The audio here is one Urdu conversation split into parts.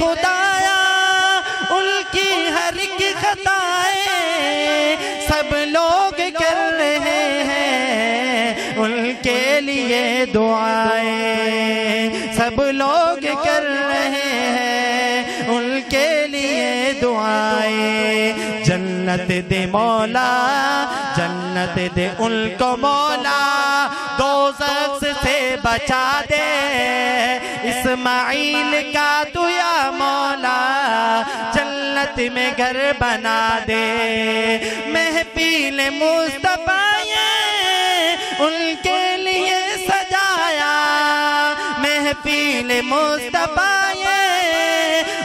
خدایا ان کی ہر ایک خطائیں سب لوگ کر رہے ہیں ان کے لیے دعائیں سب لوگ کر رہے ہیں ان کے لیے دعائیں جنت دے مولا جنت دے ان کو مولا دوزخ سے بچا دے اسماعیل کا تو یا مولا جنت میں گھر بنا دے محفل مصطفیٰ ان کے لیے سجایا محفل مصطفیٰ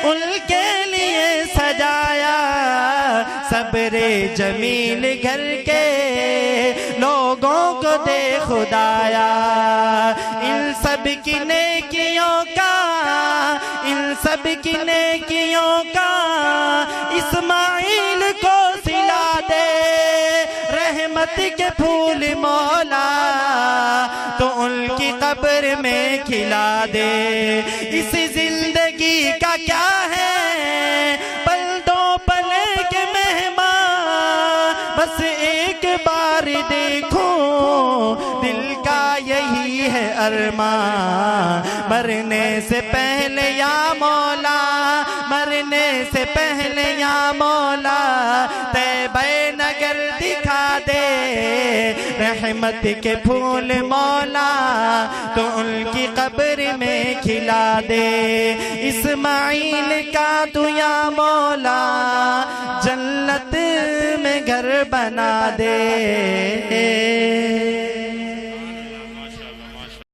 ان کے لیے سجایا صبر جمیل گھر کے لوگوں کو دے خدایا ان سب کی نیکیوں کا ان سب کی نیکیوں کا اسماعیل کو سلا دے رحمت کے پھول مولا تو ان کی قبر میں کھلا دے اس زندگی کا کیا ہے پل دو پل کے مہمان بس ایک بار دیکھو دل کا یہی ہے ارمان مرنے سے پہلے یا مولا مرنے سے پہلے یا مولا طیبہ نگر دکھا دے رحمت کے پھول مولا تو ان کی قبر میں کھلا دے اسماعیل کا تو یا مولا جنت میں گھر بنا دے